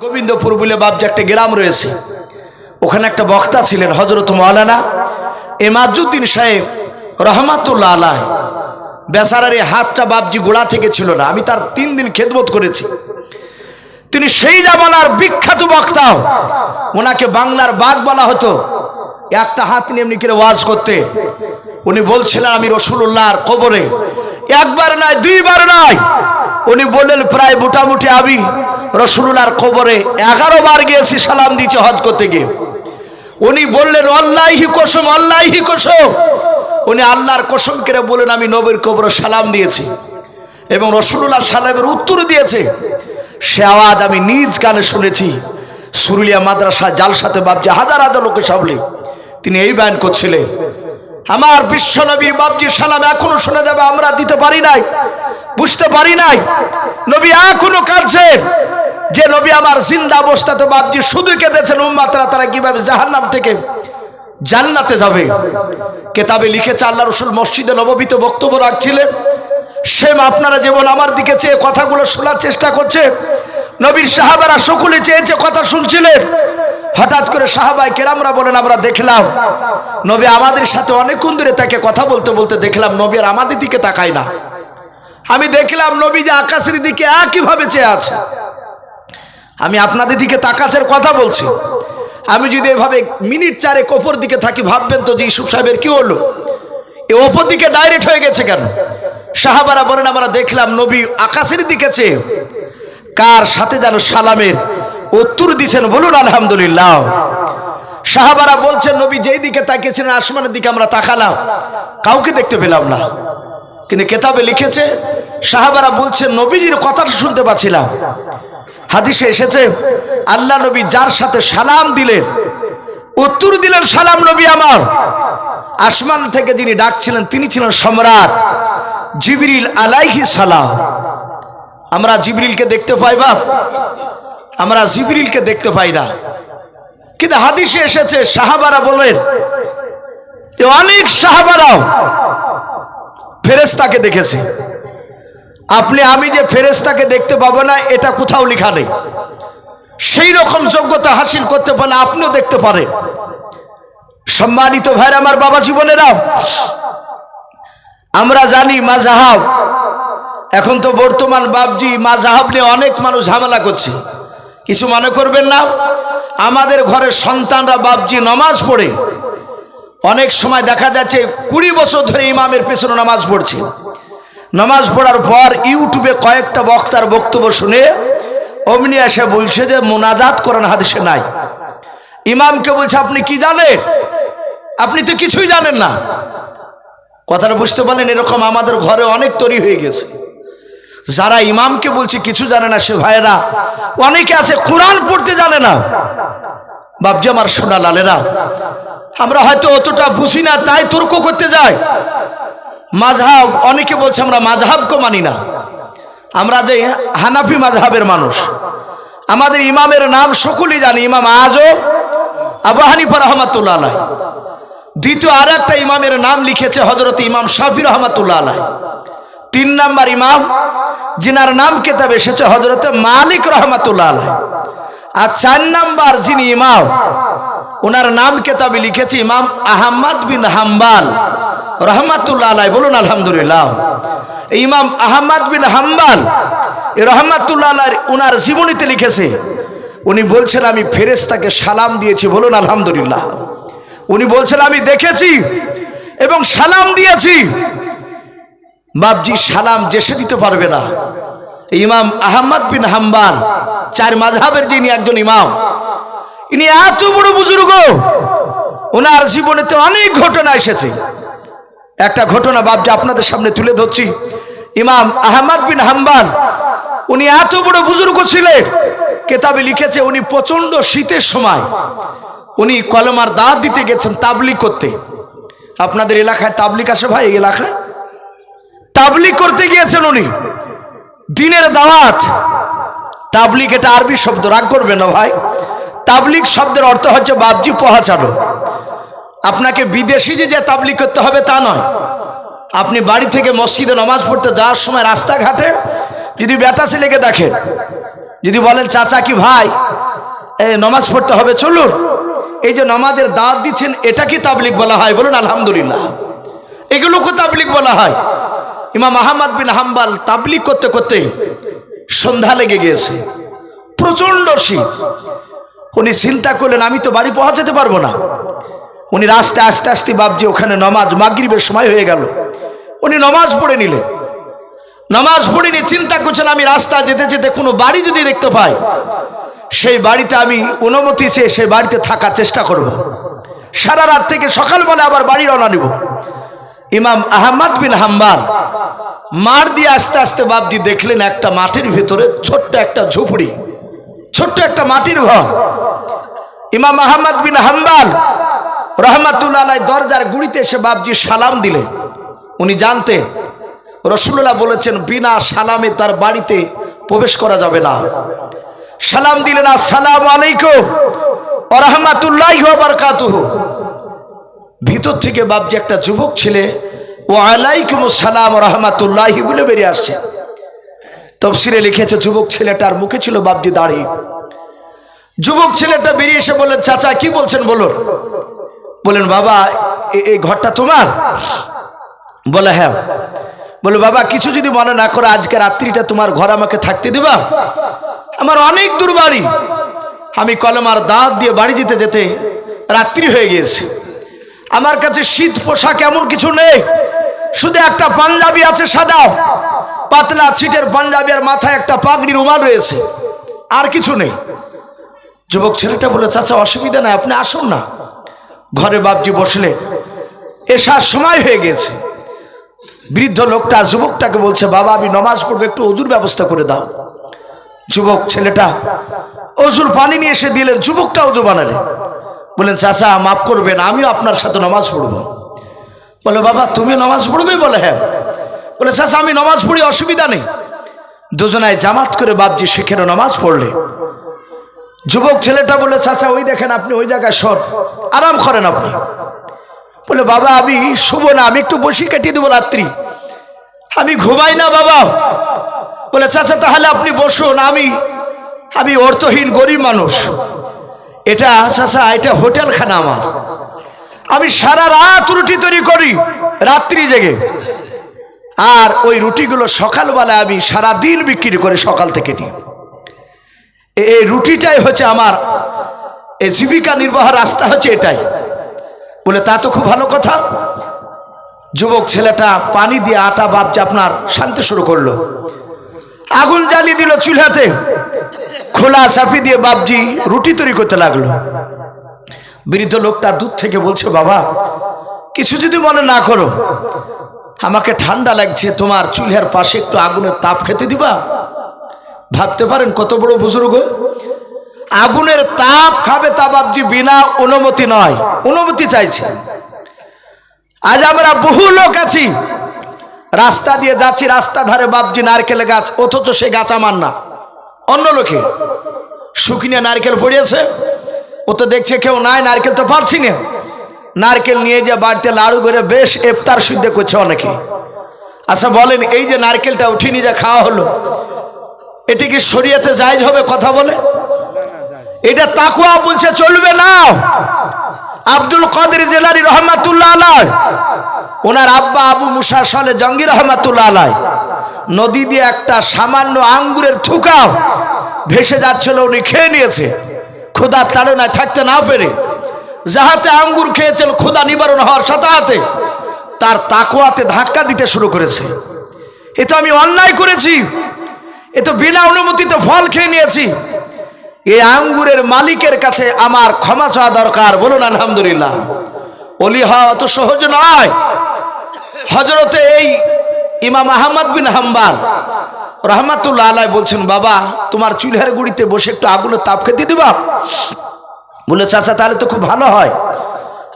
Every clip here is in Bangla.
গোবিন্দপুর বলে বাবজি একটা গ্রাম রয়েছে, ওখানে একটা বক্তা ছিলেন হযরত মাওলানা এমাজউদ্দিন সাহেব রহমাতুল্লাহ আলাইহ। বেচারার এই হাতটা বাবজি গোড়া থেকে ছিল না, আমি তার 3 দিন খেদমত করেছি। তিনি সেই জামানার বিখ্যাত বক্তা, ওনাকে বাংলার বাঘ বলা হতো। একটা হাত নিয়ে এমনি করে ওয়াজ করতে। উনি বলছিলেন আমি রাসূলুল্লাহর কবরে একবার নয় 2 বার নয়, উনি বললেন প্রায় মোটামুটি আমি রাসূলুল্লাহর কবরে 11 বার গিয়েছি সালাম দিয়েছি হজ করতে গিয়ে। উনি বললেন আল্লাহি কসম, আল্লাহি কসম, উনি আল্লাহর কসম করে বলেন আমি নবীর কবরে সালাম দিয়েছি এবং রাসূলুল্লাহ সালামের উত্তর দিয়েছে। সে আওয়াজ আমি নিজ কানে শুনেছি। সুরুলিয়া মাদ্রাসা জালসাতে বাবজি হাজার হাজার লোকের সামনে তিনি এই বয়ান করছিলেন। আমার বিশ্বনবীর বাবজির সালাম এখনো শোনা যাবে, আমরা দিতে পারি নাই, বুঝতে পারি নাই। নবী এখনো কাঁদছেন যে নবী আমার জিন্দা অবস্থাতে বাবজি শুধু কেঁদেছেন উম্মতরা তারা কিভাবে জাহান্নাম থেকে জান্নাতে যাবে। কিতাবে লিখেছে আল্লাহ রাসূল মসজিদে নববীতে বক্তব্য রাখছিলেন। সেম আপনারা যেমন আমার দিকে চেয়ে কথাগুলো শোনার চেষ্টা করছে, নবীর সাহাবারা সকলে চেয়েছে কথা শুনছিলেন। হঠাৎ করে সাহাবায়ে কেরামরা বলেন আমরা দেখলাম নবী আমাদের সাথে অনেকক্ষণ ধরে তাকে কথা বলতে বলতে দেখলাম নবী আর আমাদের দিকে তাকায় না। আমি দেখলাম নবী যে আকাশের দিকে একইভাবে চেয়ে আছে। আমি আপনাদের দিকে তাকাচ্ছেন কথা বলছি, আমি যদি এভাবে মিনিট 4 ওপর দিকে থাকি ভাববেন তো যে ইউসুফ সাহেবের কি হলো, এ ওপর দিকে ডাইরেক্ট হয়ে গেছে কেন? সাহাবারা বলেন আমরা দেখলাম নবী আকাশের দিকে চেয়ে কার সাথে যেন সালামের উত্তর দিয়েছেন, বলুন আলহামদুলিল্লাহ। সাহাবারা বলছেন নবী যেই দিকে তাকিয়েছিলেন আসমানের দিকে আমরা তাকালাম, কাউকে দেখতে পেলাম না। কিন্তু কিতাবে লিখেছে সাহাবারা বলছেন নবীজির কথাটা শুনতে পাচ্ছিলাম। হাদিসে এসেছে আল্লাহ নবী যার সাথে সালাম দিলেন উত্তর দিলেন সালাম নবী আমার, আসমান থেকে যিনি ডাকছিলেন তিনি ছিলেন সম্রাট জিবরিল আলাইহিস সালাম। আমরা জিবরিলকে দেখতে পাই বাপ, আমরা জিবরিলকে দেখতে পাই না। কিন্তু হাদিসে এসেছে সাহাবারা বলেন যে অনেক সাহাবারাও ফেরেশতাকে দেখেছে। আপনি আমি যে ফেরেশতাকে দেখতে পাবো না এটা কোথাও লেখা নেই। সেই রকম যোগ্যতা হাসিল করতে পারলে আপনিও দেখতে পারেন। সম্মানিত ভাইরা আমার, বাবা জীবনেরা, আমরা জানি মাযহাব, এখন তো বর্তমান বাবজি মাযহাব নিয়ে অনেক মানুষ ঝামেলা করছে, কিছু মনে করবেন না। আমাদের ঘরের সন্তানরা বাবজি নামাজ পড়ে, অনেক সময় দেখা যাচ্ছে 20 বছর ধরে ইমামের পেছনে নামাজ পড়ছে। নামাজ পড়ার পর ইউটিউবে কয়েকটা বক্তার বক্তব্য শুনে অমনি এসে বলছে যে মোনাজাত করেন হাদিসে নাই। ইমামকে বলছে আপনি কি জানেন? আপনি তো কিছুই জানেন না। কথাটা বুঝতে পারলেন? এরকম আমাদের ঘরে অনেক তৈরি হয়ে গেছে। যারা ইমামকে বলছে কিছু জানে না সে ভাইয়েরা অনেকে আছে কোরআন পড়তে জানে না। বাবজি আমার সোনা লালেরা, আমরা হয়তো অতটা বুঝি না তাই তর্ক করতে যাই। মাযহাব, অনেকে বলছে আমরা মাযহাবকে মানি না। আমরা যে হানাফি মাযহাবের মানুষ, আমাদের ইমামের নাম সকলেই জানি, ইমাম আযম আবু হানিফা রাহমাতুল্লাহ আলাইহি। দ্বিতীয় আর একটা ইমামের নাম লিখেছে হযরত ইমাম শাফি রাহমাতুল্লাহ আলাইহি। 3 নাম্বার ইমাম যিনার নাম কিতাবে এসেছে হযরত মালিক রাহমাতুল্লাহ আলাইহি। আর 4 নাম্বার যিনি ইমাম ওনার নাম কিতাবে লিখেছে ইমাম আহমদ বিন হাম্বল রাহমাতুল্লাহ আলাইহি। বলুন আলহামদুলিল্লাহ। ইমাম আহমদ বিন হাম্বল রাহমাতুল্লাহ আলাইহি ওনার জীবনীতে লিখেছে, উনি বলছেন আমি ফেরেশতাকে সালাম দিয়েছি। বলুন আলহামদুলিল্লাহ। উনি বলছেন আমি দেখেছি এবং সালাম দিয়েছি। বাবজি সালাম যেসে দিতে পারবে না। ইমাম আহমদ বিন হাম্বল 4 মাযহাবের যিনি একজন ইমাম, ইনি এত বড় বুজুর্গ, ওনার জীবনেতে অনেক ঘটনা এসেছে। একটা ঘটনা বাবজি আপনাদের সামনে তুলে ধরছি। ইমাম আহমদ বিন হাম্বল উনি এত বড় বুজুর্গ ছিলেন, কিতাবে লিখেছে উনি প্রচন্ড শীতের সময় উনি কলমার দাওয়াত দিতে গেছেন তাবলীগ করতে। আপনাদের এলাকায় তাবলীগ আসে ভাই? এই এলাকায় তাবলীগ করতে গিয়েছেন উনি, দিনের দাওয়াত। তাবলীগ এটা আরবি শব্দ, রাগ করবেন না ভাই। তাবলীগ শব্দের অর্থ হচ্ছে বাবজি পৌঁছানো। আপনাকে বিদেশি যে তাবলীগ করতে হবে তা নয়। আপনি বাড়ি থেকে মসজিদে নামাজ পড়তে যাওয়ার সময় রাস্তাঘাটে যদি বেটা ছেলেকে দেখেন, যদি বলেন চাচা কি ভাই, নামাজ পড়তে হবে, চলুন। এই যে নামাজের দাওয়াত দিচ্ছেন, এটা কি তাবলিগ বলা হয়? বলুন আলহামদুলিল্লাহ। এগুলোকে তাবলিগ বলা হয়। ইমাম আহমদ বিন হাম্বল তাবলিগ করতে করতে সন্ধ্যা লেগে গিয়েছে, প্রচন্ড শীত। উনি চিন্তা করলেন আমি তো বাড়ি পৌঁছাতে পারবো না। উনি রাস্তায় আস্তে আস্তে বাবজি ওখানে নামাজ মাগরিবের সময় হয়ে গেল, উনি নামাজ পড়ে নিলেন। নামাজ পড়ে নিয়ে চিন্তা করছেন আমি রাস্তা যেতে যেতে কোনো বাড়ি যদি দেখতে পাই, সেই বাড়িতে আমি অনুমতি চেয়ে সেই বাড়িতে থাকার চেষ্টা করব। সারা রাত থেকে সকালবেলা আবার বাড়ি রওনা নিব। ইমাম আহমদ বিন হাম্বল মাঠ দিয়ে আস্তে আস্তে বাবজি দেখলেন একটা মাঠের ভিতরে ছোট্ট একটা ঝুপড়ি, ছোট্ট একটা মাটির ঘর। ইমাম আহমদ বিন হাম্বল রহমাতুল্লাহ আলাইহি দরজার গুড়িতে এসে বাবজি সালাম দিলেন। উনি জানতেন রাসূলুল্লাহ বলেছেন বিনা সালামে তার বাড়িতে প্রবেশ করা যাবে না। সালাম দিলেন, আসসালামু আলাইকুম ওয়া রাহমাতুল্লাহি ওয়া বারাকাতুহু। ভিতর থেকে বাবজি একটা যুবক ছেলে ওয়া আলাইকুমুস সালাম ওয়া রাহমাতুল্লাহি বলে বেরিয়ে আসছে। তাফসীরে লিখেছে যুবক ছেলেটার মুখে ছিল বাবজি দাড়ি। যুবক ছেলেটা বেরিয়ে এসে বললেন চাচা কি বলছেন বলুন। বলেন বাবা এই ঘরটা তোমার? বলে হ্যাঁ। বলে বাবা কিছু যদি মনে না করো আজকে রাত্রিটা তোমার ঘর আমাকে থাকতে দিবা? আমার অনেক দূর বাড়ি, আমি কলমার দাঁত দিয়ে বাড়ি যেতে যেতে রাত্রি হয়ে গিয়েছে। আমার কাছে শীত পোশাক এমন কিছু নেই, শুধু একটা পাঞ্জাবি আছে সাদা পাতলা ছিটের পাঞ্জাবি, আর মাথায় একটা পাগড়ি রুমাল রয়েছে, আর কিছু নেই। যুবক ছেলেটা বলে চাচা অসুবিধা নাই, আপনি আসুন না। ঘরে বাবজি বসলে এসার সময় হয়ে গেছে। বৃদ্ধ লোকটা যুবকটাকে বলছে বাবা আমি নামাজ পড়বো, একটু অজুর ব্যবস্থা করে দাও। যুবক ছেলেটা অজুর পানি নিয়ে এসে দিলেন, যুবকটা অজু বানালেন। বলেন চাচা মাফ করবেন, আমিও আপনার সাথে নামাজ পড়বো। বলে বাবা তুমি নামাজ পড়বে? বলে হ্যাঁ। বলে চাচা আমি নামাজ পড়ি, অসুবিধা নেই। দুজনায় জামাত করে বাবজি সেখানে নামাজ পড়লে। যুবক ছেলেটা বলে চাচা ওই দেখেন আপনি ওই জায়গায় সর, আরাম করেন আপনি। বলে বাবা আমি শুভ না, আমি একটু বসি কাটিয়ে দেবো রাত্রি, আমি ঘুমাই না বাবা। বলে চাচা তাহলে আপনি বসুন, আমি অর্থহীন গরিব মানুষ, এটা চাচা এটা হোটেলখানা আমার, আমি সারা রাত রুটি তৈরি করি রাত্রি জেগে, আর ওই রুটিগুলো সকালবেলা আমি সারা দিন বিক্রি করি সকাল থেকে নিয়ে। এই রুটিটাই হচ্ছে আমার এই জীবিকা নির্বাহ রাস্তা হচ্ছে এটাই। বলে তা তো খুব ভালো কথা। যুবক ছেলেটা পানি দিয়ে আটা বাবজি আপনার শান্তি শুরু করলো, আগুন জ্বালিয়ে দিল চুলাতে, খোলা চাপি দিয়ে বাবজি রুটি তৈরি করতে লাগলো। বৃদ্ধ লোকটা দূর থেকে বলছে বাবা কিছু যদি মনে না করো, আমাকে ঠান্ডা লাগছে, তোমার চুলার পাশে একটু আগুনের তাপ খেতে দিবা? ভাবতে পারেন কত বড় বুজুর্গ, আগুনের তাপ খাবে তা বাবজি বিনা অনুমতি নয়, অনুমতি চাইছে। আজ আমরা বহু লোক আছি রাস্তা দিয়ে যাচ্ছি, রাস্তা ধারে বাবজি নারকেল গাছ, অথচ সে গাছ আমার না, অন্য লোকে। শুকনিয়া নারকেল পড়িয়েছে, ও তো দেখছে কেউ নাই, নারকেল তো পারছি না, নারকেল নিয়ে যে বাড়িতে লাড়ু করে বেশ ইফতার সিদ্ধ করছে অনেকে। আচ্ছা বলেন এই যে নারকেলটা উঠিয়ে নিয়ে যা খাওয়া হলো, এটি কি শরীয়তে জায়েজ হবে? কথা বলে এটা তাকওয়া বলছে চলবে না। আব্দুল কাদের জিলানী রহমাতুল্লাহ আলাইহি, ওনার আব্বা আবু মুসা সালে জঙ্গি রহমাতুল্লাহ আলাইহি নদী দিয়ে একটা সামান্য আঙ্গুরের থুকা ভেসে যাচ্ছিল, উনি খেয়ে নিয়েছে ক্ষুধার তাড়নায় থাকতে না পেরে। যাহাতে আঙ্গুর খেয়েছেন ক্ষুধা নিবারণ হওয়ার সাথে সাথে তার তাকওয়াতে ধাক্কা দিতে শুরু করেছে, এ তো আমি অন্যায় করেছি, এ তো বিনা অনুমতিতে ফল খেয়ে নিয়েছি, এই আঙ্গুরের মালিকের কাছে আমার ক্ষমা চাওয়া দরকার। বলুন আলহামদুলিল্লাহ। ওলি হওয়া অত সহজ নয়। হযরতে এই ইমাম আহমদ বিন হাম্বল রহমাতুল্লাহ আলাইহি বলছেন বাবা তোমার চুলার গুড়িতে বসে একটু আগুনের তাপ খেতে দিবা? বলে চাচা তাহলে তো খুব ভালো হয়,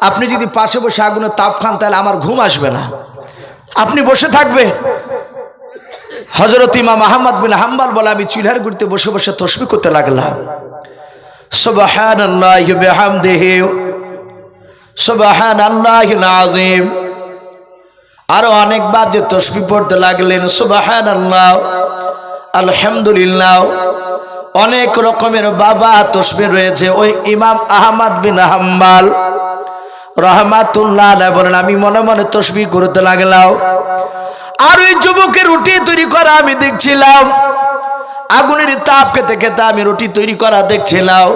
আপনি যদি পাশে বসে আগুনের তাপ খান তাহলে আমার ঘুম আসবে না, আপনি বসে থাকবেন। হযরত ইমাম আহমদ বিন হাম্বল বলে আমি চুলার গুড়িতে বসে বসে তাসবিহ করতে লাগলাম, সুবহানাল্লাহি বিহামদিহি সুবহানাল্লাহিল আযীম। আরো অনেকবার যে তাসবিহ পড়তে লাগলেন, সুবহানাল্লাহ আলহামদুলিল্লাহ অনেক রকমের বাবা তসবিহ রয়েছে। ওই ইমাম আহমদ বিন হাম্বল রাহমাতুল্লাহ আলাইহি বলেন, আমি মনে মনে তসবিহ করতে লাগলাম। আর ওই যুবকের রুটি তৈরি করা আমি দেখছিলাম, আগুনের তাপ খেতে খেতে আমি রুটি তৈরি করা দেখছিলাম।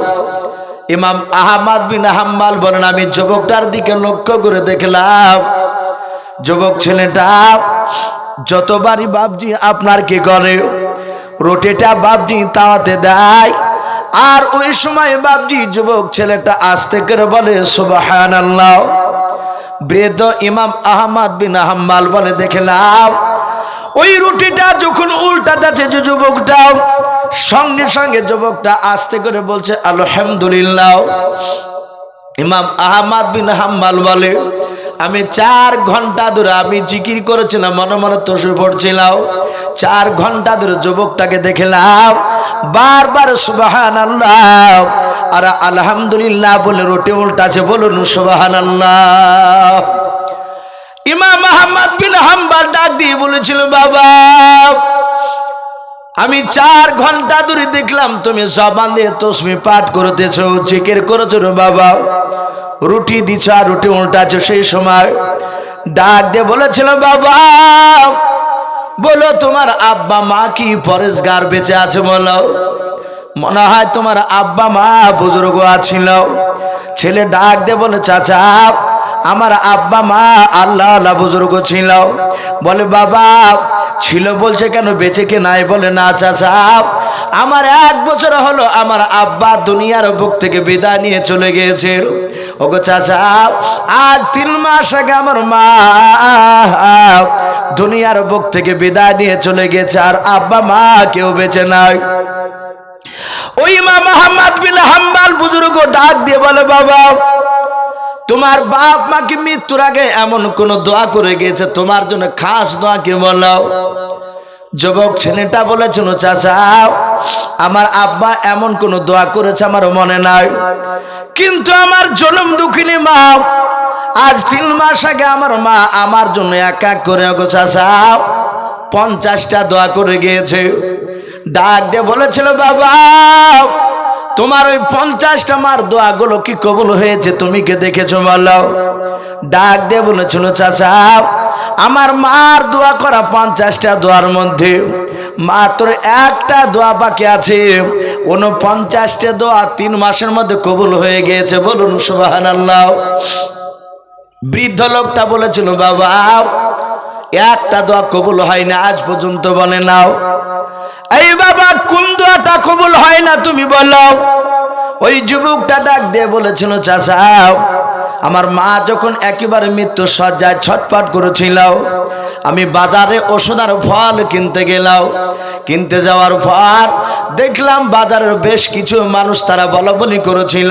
ইমাম আহমদ বিন হাম্বল বলেন, আমি যুবকটার দিকে লক্ষ্য করে দেখলাম, যুবক ছেলেটা যতবারই বাপজি আপনার কি করে, রুটিটা বাপজি তাওয়াতে দেয়, আর ওই সময় বাপজি যুবক ছেলেটা আস্তে করে বলে সুবহানাল্লাহ। বৃদ্ধ ইমাম আহমদ বিন হাম্বল বলে, দেখলাম ওই রুটিটা যখন উল্টা যাচ্ছে, যে যুবকটা সঙ্গে সঙ্গে যুবকটা আস্তে করে বলছে আলহামদুলিল্লাহ। ইমাম আহমদ বিন হাম্বল বলে, আমি 4 ঘন্টা ধরে আমি জিকির করেছিলাম, মনে মনে তসবিহ পড়ছিলাম। 4 ঘন্টা ধরে যুবকটাকে দেখলাম বারবার সুবহানাল্লাহ আর আলহামদুলিল্লাহ বলে রুটি উল্টাছে। বলুন সুবহানাল্লাহ। ইমাম আহমদ বিন হাম্বল ডাক দিয়ে বলেছিল, বাবা আমি 4 ঘন্টা ধরে দেখলাম তুমি জবান দিয়ে তসবিহ পাঠ করতেছো, জিকির করেছো বাবা, রুটি দিছ আর রুটি উল্টাছো। সেই সময় ডাক দিয়ে বলেছিল, বাবা বলো তোমার আব্বা মা কি পরেশগার বেঁচে আছে? বলো, মনে হয় তোমার আব্বা মা বুজুর্গ আছিল। ছেলে ডাক দিয়ে বলে, চাচা আমার আব্বা মা আল্লাহ আল্লাহ বুজুর্গ ছিল। বলে, বাবা ছিল বলছে কেন, বেঁচে কে নাই? বলে, না চাচা আমার 1 বছর হলো আমার আব্বা দুনিয়ার বুক থেকে বিদায় নিয়ে চলে গিয়েছে। ওগো চাচা আজ 3 মাস আগে আমার মা দুনিয়ার বুক থেকে বিদায় নিয়ে চলে গেছে, আর আব্বা মা কেউ বেঁচে নাই। ওই ইমাম আহমদ বিন হাম্বল বুজুর্গ ডাক দিয়ে বলে, বাবা তোমার বাপ মা কি মৃত্যুর আগে এমন কোন দোয়া করে গিয়েছে তোমার জন্য, খাস দোয়া কি বলো? যুবক ছেলেটা বলেছিল, চাচা আমার আব্বা এমন কোন দোয়া করেছে আমার মনে নাই, কিন্তু আমার জনম দুঃখিনী মা আজ 3 মাস আগে আমার মা আমার জন্য এক এক করে গো চাচা 50টা দোয়া করে গিয়েছে। ডাক দিয়ে বলেছিল, বাবা তোমার ওই 50টা মার দোয়াগুলো কি কবুল হয়েছে? তুমি কে দেখেছো বলো? ডাক দিয়ে বলেছিল, চাচা আমার মার দোয়া করা 50টা দোয়ার মধ্যে মাত্র একটা দোয়া বাকি আছে, 49টা দোয়া 3 মাসের মধ্যে কবুল হয়ে গিয়েছে। বলুন সুবহানাল্লাহ। বৃদ্ধ লোকটা বলেছিল, বাবা একটা দোয়া কবুল হয় না আজ পর্যন্ত, বলে নাও। এই বাবা কোন দোয়াটা কবুল হয় না তুমি বলো? ওই যুবকটা ডাক দিয়ে বলেছিল, চাচা আমার মা যখন একেবারে মৃত্যু সজ্জায় ছটফট করেছিল, আমি বাজারে ওষুধ আর ফল কিনতে গেলাম। কিনতে যাওয়ার পর দেখলাম বাজারের বেশ কিছু মানুষ তারা বলাবলি করেছিল,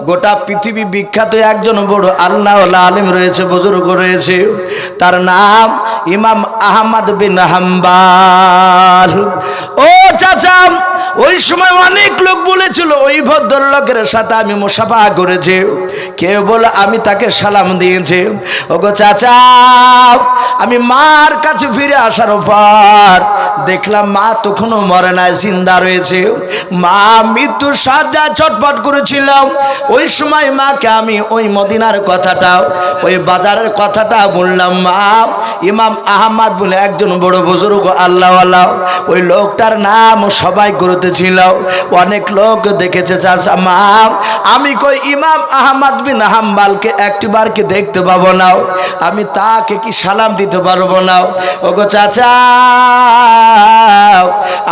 গোটা পৃথিবী বিখ্যাত একজন বড় আল্লাহওয়ালা আলেম রয়েছে, বুজুর্গ রয়েছে, তার নাম ইমাম আহমদ বিন হাম্বল। ও চাচা ওই সময় অনেক লোক বলেছিল ওই ভদ্রলোকের সাথে আমি মুসাফা করেছি, কেউ বলে আমি তাকে সালাম দিয়েছি। ওগো চাচা আমি মার কাছে ফিরে আসার পর দেখলাম মা তখনও মরে নাই, জিন্দা রয়েছে। মা মৃত্যুর সাজ্জায় ছটফট করেছিল। ওই সময় মাকে আমি ওই মদিনার কথাটা, ওই বাজারের কথাটা বললাম। মা ইমাম আহমদ বলে একজন বড় বুজুর্গ আল্লাহওয়ালা, ওই লোকটার নাম সবাই করতেছিল, অনেক লোক দেখেছে। চাচা মা আমি কই ইমাম আহমদ বিন হাম্বলকে একটিবার কি দেখতে পাবো না? আমি তাকে কি সালাম দিতে পারবো না? ওগো চাচা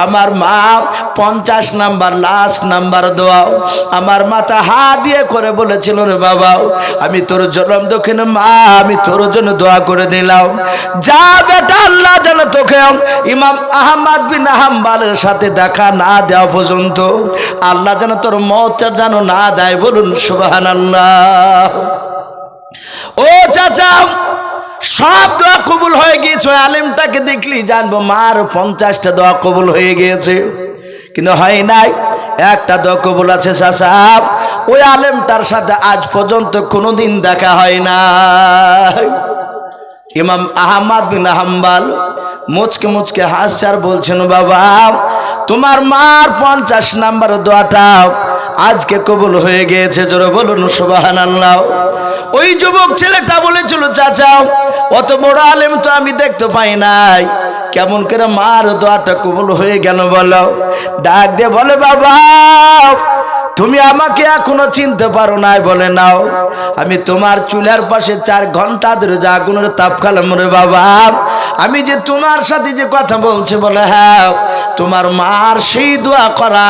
আমার মা 50 নাম্বার লাস্ট নাম্বার দোয়া আমার মাথা হাত দিয়ে করে বলেছিল, রে বাবা আমি তোর জনম দক্ষিণ মা আমি তোর জন্য দোয়া করে দিলাম, যা বেটা আল্লাহ যেন তোকে ইমাম আহমদ বিন হাম্বলের সাথে দেখা না দেওয়া পর্যন্ত আল্লাহ যেন তোর মওতটা যেন না দেয়। বলুন সুবহানাল্লাহ। ও চাচা সব দোয়া কবুল হয়ে গিয়েছে। আলেমটাকে দেখলি জানবো মার 50টা দোয়া কবুল হয়ে গিয়েছে, কিন্তু হয় নাই একটা দোয়া কবুল আছে। চাচা ওই আলেমটার সাথে আজ পর্যন্ত কোনোদিন দেখা হয় না। ইমাম আহমদ বিন হাম্বল মুচকে মুচকে হাসছে আর বলছেন, বাবা তোমার মার 50 নাম্বার দোয়াটা আজকে কবুল হয়ে গিয়েছে। জোরে বলুন সুবহানাল্লাহ। ওই যুবক ছেলেটা বলেছিল, চাচা অত বড় আলেম তো আমি দেখতে পাই নাই, কেমন করে মার দোয়াটা কবুল হয়ে গেল বলো? ডাক দিয়ে বলে, বাবা তুমি আমাকে এখনো চিনতে পারো নাই? বলে, নাও আমি তোমার চুলার পাশে 4 ঘন্টা ধরে যে আগুনের তাপ খেলাম রে বাবা, আমি যে তোমার সাথে যে কথা বলছি। বলে, হ্যাঁ তোমার মার সেই দোয়া করা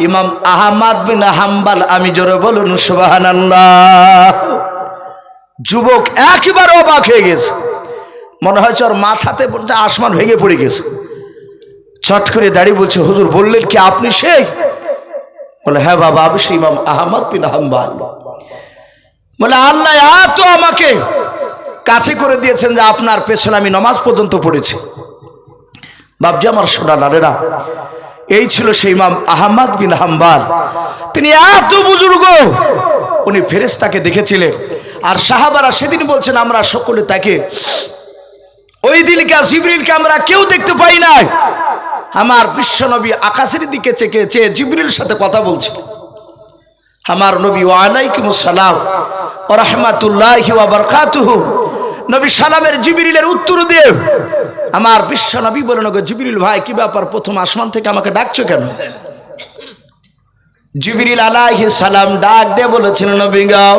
ইমাম আহমদ বিন হাম্বল। আমি জোরে বলুন সুবহানাল্লাহ। যুবক একেবারে অবাক হয়ে গেছে, মনে হচ্ছে ওর মাথাতে আসমান ভেঙে পড়ে গেছে। চট করে দাঁড়িয়ে বলছে, হুজুর বললেন কি আপনি সেই? বলে, হ্যাঁ বাবা আমি সেই ইমাম আহমদ বিন হাম্বল। বলে, আল্লাহ এত আমাকে কাছে করে দিয়েছেন যে আপনার পেছনে আমি নামাজ পর্যন্ত পড়েছি। বাপজি আমার সোনা লালেরা, এই ছিল সেই ইমাম আহমদ বিন হাম্বল। তিনি এত বুজুর্গ, উনি ফেরেশতাকে দেখেছিলেন। আর সাহাবারা সেদিন বলছেন, আমরা সকলে তাকে ওই দিনকে জিবরিলকে আমরা কেউ দেখতে পাই নাই। আমার বিশ্বনবী আকাশের দিকে চেয়ে জিবরিলের সাথে কথা বলছিল। আমার নবী ওয়া আলাইকুমুস সালাম ওয়া রাহমাতুল্লাহি ওয়া বারাকাতুহু, নবী সালামের জিবরিলের উত্তর দিয়ে আমার বিশ্বনবী বলেন, গো জিবরিল ভাই কি ব্যাপার, প্রথম আসমান থেকে আমাকে ডাকছো কেন? জিবরিল আলাইহিস সালাম ডাক দিয়ে বলেছেন, নবী গো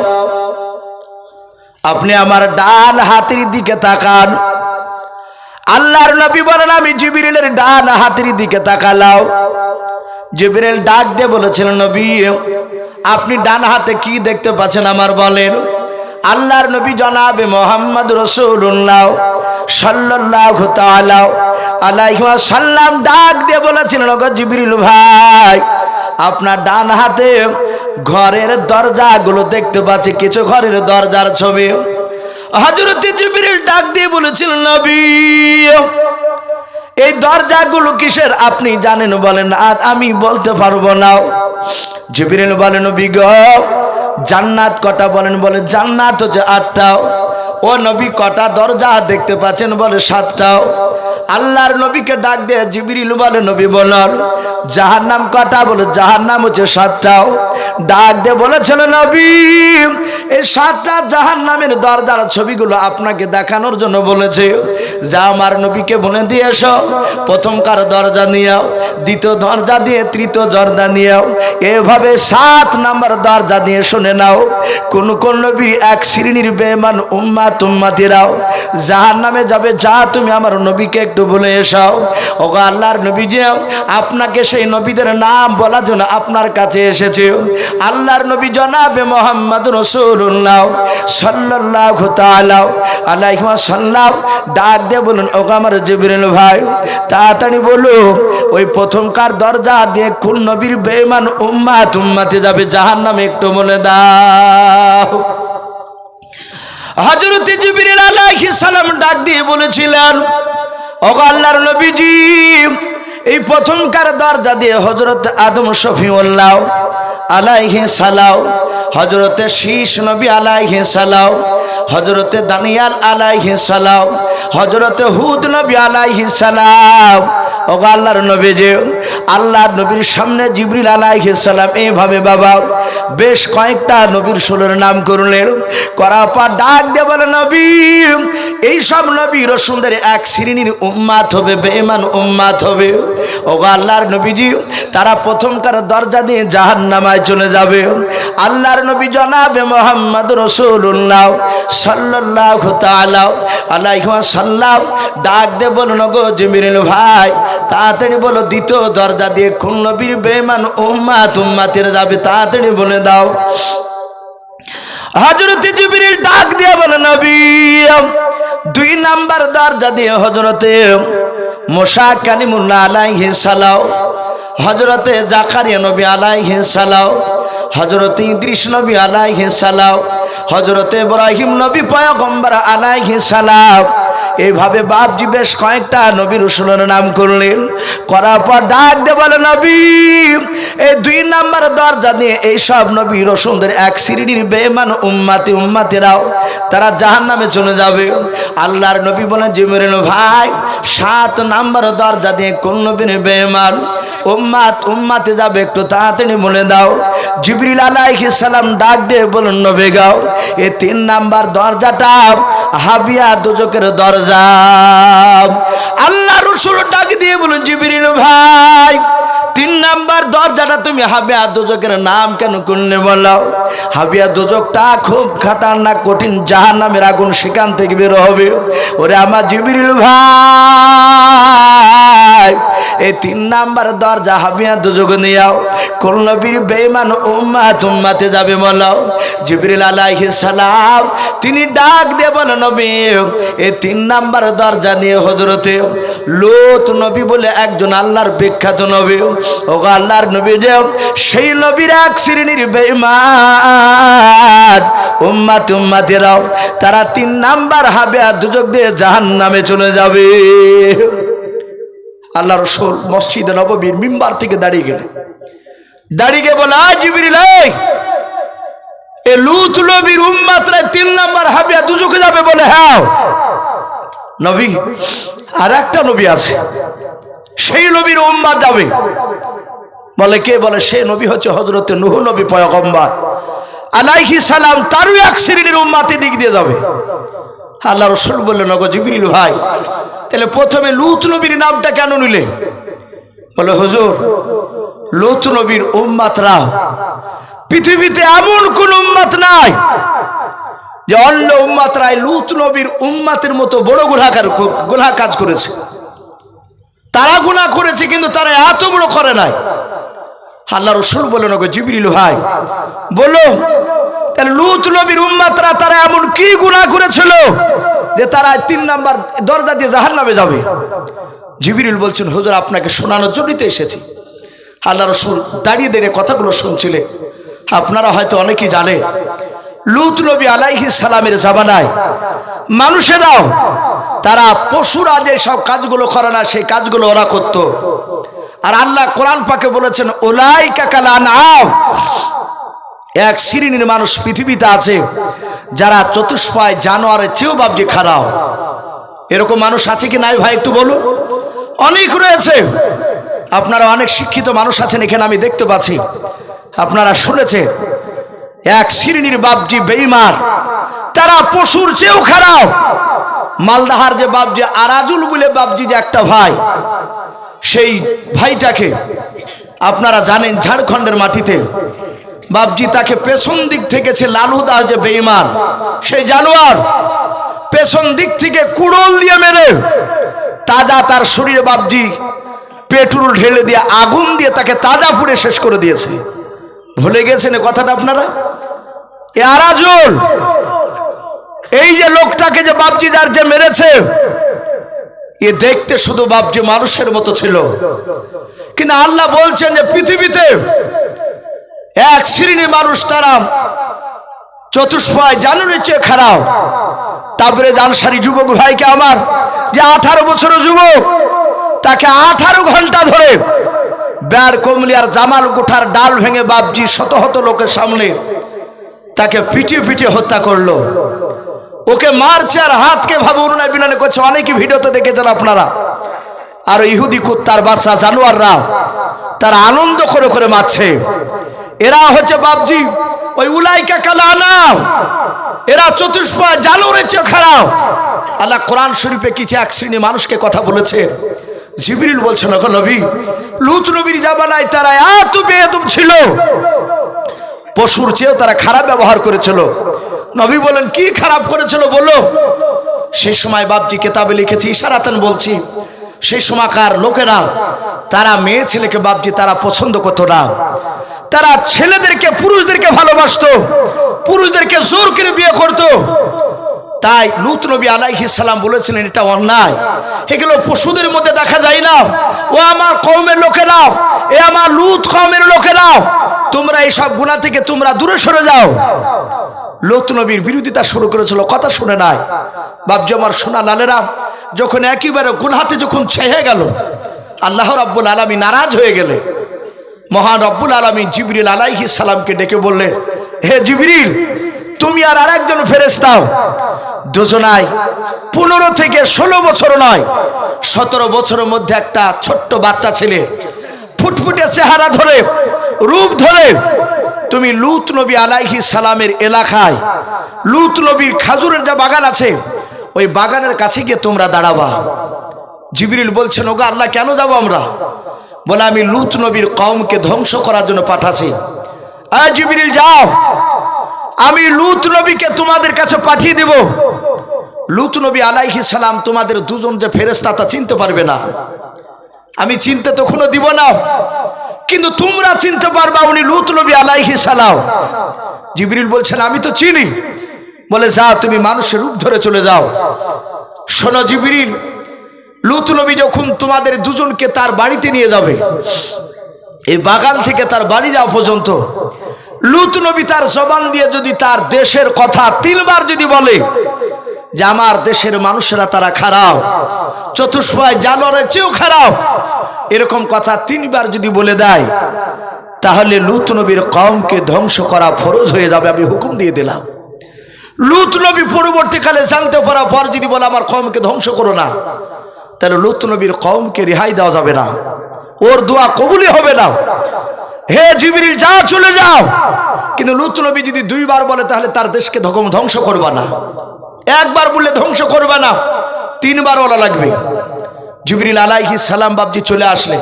আপনি আমার ডান হাতের দিকে তাকান। আল্লাহর নবী বলেন, আমি জিবরিলের ডান হাতের দিকে তাকালাম। জিবরিল ডাক দিয়ে বলেছেন, নবী আপনি ডান হাতে কি দেখতে পাচ্ছেন আমার বলেন? আল্লাহর নবী জনাবে মুহাম্মদ রাসূলুল্লাহ সাল্লাল্লাহু তাআলা আলাইহি ওয়াসাল্লাম ডাক দিয়ে বলেছেন, গো জিবরিল ভাই আপনার ডান হাতে ঘরের দরজাগুলো দেখতে পাচ্ছি, কিছু ঘরের দরজার ছবি। হযরত জিবরিল ডাক দিয়ে বলেছিল, নবী এই দরজাগুলো কিসের আপনি জানেন? বলেন, আজ আমি বলতে পারবো না। জিবরিল বলেন, নবী গো জান্নাত কটা বলেন? বলে, জান্নাত হচ্ছে 8টা। ও নবী কটা দরজা দেখতে পাচ্ছেন? বলে, 7টাও। আল্লাহর নবীকে ডাক দিয়ে জিবরিল বলে, নবী বলেন জাহান্নাম কটা? বলে, জাহান্নাম হচ্ছে 7টাও। ডাক দিয়ে বলেছিল, নবী এই 7টা জাহান্নামের দরজার ছবিগুলো আপনাকে দেখানোর জন্য বলেছে। যা আমার নবীকে বলে দিয়ে এসো, প্রথমকার দরজা নিয়েও, দ্বিতীয় দরজা দিয়ে তৃতীয় দরজা নিয়েও, এভাবে 7 নাম্বার দরজা দিয়ে শুনে নাও। কোন কোন নবীর এক শ্রেণীর বেঈমান উম্মতেরাও জাহান্নামে যাবে। যা তুমি আমার নবীকে একটু বলে এসো। ওগো আল্লাহর নবী যে আপনাকে সেই নবীদের নাম বলার জন্য আপনার কাছে এসেছে। আল্লাহর নবী জনাবে মুহাম্মদ রাসূলুল্লাহ সাল্লাল্লাহু তাআলা আলাইহি ওয়াসাল্লাম ডাক দিয়ে বলুন, ওগো আমার জিবরিল ভাই তাড়াতাড়ি বলো ওই প্রথমকার দরজা দিয়ে কোন নবীর বেঈমান উম্মতে যাবে জাহান্নামে একটু বলে দাও। হযরত জিবরিল আলাইহিস সালাম ডাক দিয়ে বলেছিলেন, ওগো আল্লাহর নবীজি এই প্রথমকার দরজা দিয়ে হযরত আদম শফিউল্লাহ আলাইহিস সালাম, হযরতে শীষ নবী আলাইহিস সালাম, হযরতে দানিয়াল আলাইহিস সালাম, হযরতে হুদ নবী আলাইহিস সালাম। ওগো আল্লাহর নবী যে আল্লাহর নবীর সামনে জিবরিল আলাইহিস সালাম এইভাবে বাবা বেশ কয়েকটা নবীর ষোলোর নাম করলেন। করার পর ডাক দিয়ে বলে, নবী এই সব নবী রাসূলদের এক শ্রেণীর উম্মত হবে, বেঈমান উম্মত হবে। ওগো আল্লাহর নবীজি তারা প্রথমকার দরজা দিয়ে জাহান্নামায় চলে যাবে। আল্লাহর নবী জনাবে মুহাম্মদ রাসূলুল্লাহ সাল্লাল্লাহু তাআলা আলাইহি ওয়াসাল্লাম ডাক দিয়ে বলুন, গো জিবরিল ভাই তাড়াতাড়ি বলো দ্বিতীয় দরজা দিয়ে কোন নবীর বেঈমান উম্মতের যাবে, তাড়াতাড়ি বলে দাও। হযরত জিবরিল ডাক দিয়ে বলে, নবী 2 নাম্বার দরজা দিয়ে হযরতে মুসা কালিমুল্লাহ আলাইহিস সালাম, হযরতে জাকারিয়া নবী আলাইহিস সালাম, হযরতে ইদ্রিস নবী আলাইহিস সালাম, হযরতে ইব্রাহিম নবী পয়গম্বর আলাইহিস সালাম। এইভাবে বাপজি বেশ কয়েকটা নবী রাসূলের নাম করলেন। করার পর ডাক দিয়ে বলে, নবী এই 2 নাম্বার দরজা দিয়ে এই সব নবী রাসূলদের এক শ্রেণীর বেঈমান উম্মতেরাও তারা জাহান্নামে চলে যাবে। আল্লাহর নবী বলেন, জিবরিল ভাই 7 নাম্বার দরজা দিয়ে কোন নবীর বেঈমান? উম্মাত উম্মাতে যাবে, একটু তাড়াতাড়ি বলে দাও। জিবরিল আলাইহিস সালাম ডাক দিয়ে বলেন, নবী গাও, এই 3 নাম্বার দরজাটা হাবিয়া দোজখের দরজা। আল্লাহ রাসূল ডাক দিয়ে বলেন, জিবরিল ভাই, 3 নাম্বার দরজাটা তুমি হাবিয়া দোজখের নাম কেন করলে বলো? হাবিয়া দোজখটা খুব খতরনাক কঠিন জাহান্নামের আগুন, সেখান থেকে বের হবে। ওরে আমার জিবরিল ভাই, এই 3 নাম্বার দরজা হাবিয়া দোজখ নিয়াও, কোন নবীর বেঈমান উম্মাত উম্মাতে যাবে বলো? জিবরিল আলাইহিস সালাম তিনি ডাক দিয়ে বলেন, নবী, এই 3 নাম্বার দরজা নিয়ে হযরতে লূত নবী বলে একজন আল্লাহর বিখ্যাত নবী, ওগো আল্লাহর নবী যে সেই নবীর এক শ্রেণীর বেঈমান উম্মাত উম্মাতেরাও তারা 3 নাম্বার হাবিয়া দোজখ দিয়ে জাহান্নামে চলে যাবে। আল্লাহ রাসূল মসজিদে নববীর মিম্বার থেকে দাঁড়িয়ে গেলেন, দাঁড়িয়ে গিয়ে বলে, জিবরিল, এই লূত নবীর উম্মতরা 3 নাম্বার হাবিয়া দোজখে যাবে বলে? হ্যাঁ নবী, আর একটা নবী আছে, সেই নবীর উম্মত যাবে বলে। কে? বলে সেই নবী হচ্ছে হযরতে নূহ নবী পয়গম্বর আলাইহিস সালাম, তারও এক শ্রেণীর উম্মত দিক দিয়ে যাবে। আল্লাহ রাসূল বললেন, ওগো জিবরিল ভাই, তাহলে প্রথমে লূত নবীর নামটা কেন নিলে? বলে, হুজুর, লূত নবীর উম্মতরা পৃথিবীতে এমন কোন উম্মত নাই যে অন্য উম্মতরা লূত নবীর উম্মতের মতো বড় গুনাহ কাজ করেছে। তারা গুনাহ করেছে, কিন্তু তারা এত বড় করে নাই। আল্লাহ রাসূল বলেন, ওগো জিবরিল ভাই, বলো তাহলে লূত নবীর উম্মতরা তারা এমন কি গুনাহ করেছিল যে তারা 3 নাম্বার দরজা দিয়ে জাহান্নামে যাবে? জিবরিল বলছেন, হুজুর, আপনাকে শোনানোর জন্যই তো এসেছি। আল্লাহ রাসূল দাঁড়িয়ে দাঁড়িয়ে কথাগুলো শুনছিলেন। আপনারা হয়তো অনেকেই জানেন, লূত নবী আলাইহিস সালামের জামানায় মানুষেরাও তারা পশুরা যে সব কাজগুলো করে না, সেই কাজগুলো ওরা করত। আর আল্লাহ কোরআন পাকে বলেছেন, উলাইকা কাল আনআম, এক শ্রেণীর মানুষ পৃথিবীতে আছে যারা চতুষ্পায় জানোয়ারের চেয়েও বাবজি খারাপ। এরকম মানুষ আছে কি নাই ভাই একটু বলুন? অনেক রয়েছে। আপনারা অনেক শিক্ষিত মানুষ আছেন এখানে, আমি দেখতে পাচ্ছি। আপনারা শুনেছেন এক শ্রেণীর বাবজি বেঈমান, তারা পশুর চেয়েও খারাপ। মালদাহার যে বাবজি আরাজুল বলে বাবজি যে একটা ভাই, সেই ভাইটাকে আপনারা জানেন ঝাড়খণ্ডের মাটিতে বাবজি তাকে পেছন দিক থেকে, সে লালু দাস যে বেঈমান, সেই জানোয়ার পেছন দিক থেকে কুড়োল দিয়ে মেরে তাজা তার শরীরে বাবজি পেট্রোল ঢেলে দিয়ে আগুন দিয়ে তাকে তাজা পুড়ে শেষ করে দিয়েছে। ভুলে গেছেন কথাটা আপনারা? এ আরাজুল, এই যে লোকটাকে যে বাবজি যার যে মেরেছে, এ দেখতে শুধু বাবজি মানুষের মতো ছিল, কিন্তু আল্লাহ বলছেন যে পৃথিবীতে এক শ্রেণীর মানুষ তারা চতুষ্পায় জানোয়ারের চেয়ে খারাপ। তারপরে জানসারি যুবক ভাইকে আমার, যে 18 বছরের যুবক, তাকে 18 ঘন্টা ধরে বের কমলি আর জামাল গোঠার ডাল ভেঙে বাবজি শত শত লোকের সামনে তাকে পিটিয়ে পিটিয়ে হত্যা করলো। ওকে মারছে আর হাতকে ভাবে উন্নয় বিনয় করছে, অনেকই ভিডিওতে দেখেছেন আপনারা। আর ইহুদি কুত্তার বাচ্চা জানোয়াররা তারা আনন্দ করে করে মারছে। এরা হচ্ছে বাবজি ওই উলাইকা কালানা, এরা চতুষ্পায় জানোয়ারের চেয়ে খারাপ। আল্লাহ কোরআন শরীফে কিছু এক শ্রেণী মানুষকে কথা বলেছে। জিবরিল বলছেন, ওগো নবী, লূত নবীর জামানায় তারা এত বেয়াদব ছিল, পশুর চেয়েও তারা খারাপ ব্যবহার করেছিল। নবী বলেন, কি খারাপ করেছিল বলো? সেই সময় বাবজি কিতাবে লিখেছি, ইশারাতান বলছি, সেই সময়কার লোকেরা তারা মেয়ে ছেলেকে বাবজি তারা পছন্দ করতো না। তারা ছেলেদেরকে পুরুষদেরকে ভালোবাসতো, পুরুষদেরকে জোর করে বিয়ে করতো। তাই লূত নবী আলাইহিস সালাম বলেছিলেন, এটা অন্যায়, এগুলো পশুদের মধ্যে দেখা যায় না। ও আমার কওমের লোকেরা, এ আমার লূত কওমের লোকেরা, তোমরা এই সব গুনাহ থেকে তোমরা দূরে সরে যাও। লূত নবীর বিরোধিতা শুরু করেছিল, কথা শুনে নাই। বাবজি আমার সোনা লালেরা, যখন একেবারে গুনাহতে যখন ছেয়ে গেল, আল্লাহ রাব্বুল আলামিন নারাজ হয়ে গেলেন। মহান রব্বুল আলামিন জিবরিল আলাইহিস সালামকে ডেকে বললেন, হে জিবরিল, তুমি আর আরেকজন ফেরেশতা দুজনাই 15 থেকে 16 বছর নয়, 17 বছরের মধ্যে একটা ছোট্ট বাচ্চা ছেলে ফুটফুটে চেহারা ধরে, রূপ ধরে তুমি লূত নবী আলাইহিস সালামের এলাকায়, লূত নবীর খাজুরের যে বাগান আছে ওই বাগানের কাছে গিয়ে তোমরা দাঁড়াবা। জিবরিল বলছেন, ওগো আল্লাহ, কেন যাব আমরা? বলে, আমি লূত নবীর কওমকে ধ্বংস করার জন্য পাঠাচ্ছি। জিবরিল যাও, আমি লূত নবীকে তোমাদের কাছে পাঠিয়ে দেব। লূত নবী আলাইহিস সালাম তোমাদের দুজন যে ফেরেশতা তা চিনতে পারবে না, আমি চিনতে তখনও দিব না, কিন্তু তোমরা চিনতে পারবা উনি লূত নবী আলাইহিস সালাম। জিবরিল বলছেন, আমি তো চিনি। বলে, যা, তুমি মানুষের রূপ ধরে চলে যাও। শোনো জিবরিল, লূত নবী যখন তোমাদের দুজনকে তার বাড়িতে নিয়ে যাবে, এই বাগান থেকে তার বাড়ি যাওয়া পর্যন্ত লূত নবী তার জবান দিয়ে যদি তার দেশের কথা 3 বার যদি বলে যে আমার দেশের মানুষেরা তারা খারাপ, চতুষ্পয় জানোয়ারের চেয়েও খারাপ, এরকম কথা 3 বার যদি বলে দেয়, তাহলে লূত নবীর কওমকে ধ্বংস করা ফরজ হয়ে যাবে, আমি হুকুম দিয়ে দিলাম। লূত নবী পরবর্তীকালে জানতে পারার পর যদি বলে আমার কওমকে ধ্বংস করো না, তাহলে লূত নবীর কওমকে রেহাই দেওয়া যাবে না, ওর দোয়া কবুলই হবে না। হে জিবরিল, যাও, চলে যাও। কিন্তু লূত নবী যদি 2 বার বলে তাহলে তার দেশকে ধ্বংস করবা না। 1 বার বললে ধ্বংস করবা না, 3 বার বলা লাগবে। জিবরিল আলাইহিস সালাম বাবজি চলে আসলে,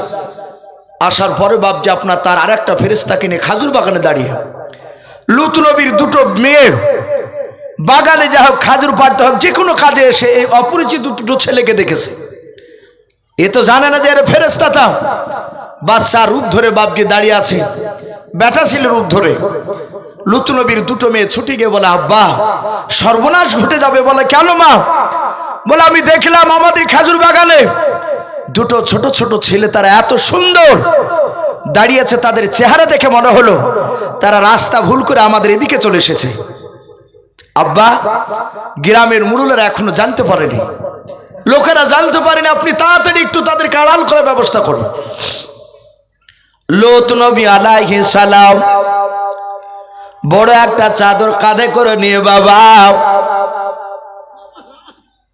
আসার পরে বাবজি আপনার তার আরেকটা ফেরেশতাকে নিয়ে খাজুর বাগানে দাঁড়িয়ে, লূত নবীর 2টো মেয়ে বাগানে যা হোক খাজুর পাড়তে হোক যে কোনো কাজে এসে এই অপরিচিত 2টো ছেলেকে দেখেছে। এ তো জানে না যে এর ফেরেশতা। তা বাদশাহ রূপ ধরে বাবজি দাঁড়িয়ে আছে, বেটা ছিল রূপ ধরে। লূত নবীর 2টো মেয়ে ছুটি গিয়ে বলে, আব্বা, সর্বনাশ ঘটে যাবে। বলে, কেন মা? বলে, আমি দেখলাম আমাদের খাজুর বাগানে 2টো ছোট ছোট ছেলে, তারা এত সুন্দর দাঁড়িয়েছে, তাদের চেহারা দেখে মনে হলো তারা রাস্তা ভুল করে আমাদের এদিকে চলে এসেছে। আব্বা, গ্রামের মুরুলেরা এখনো জানতে পারেনি, লোকেরা জানতে পারেনি, আপনি তাড়াতাড়ি একটু তাদেরকে আড়াল করার ব্যবস্থা করুন। লূত নবী আলাইহিস সালাম বড় একটা চাদর কাঁধে করে নিয়ে বাবা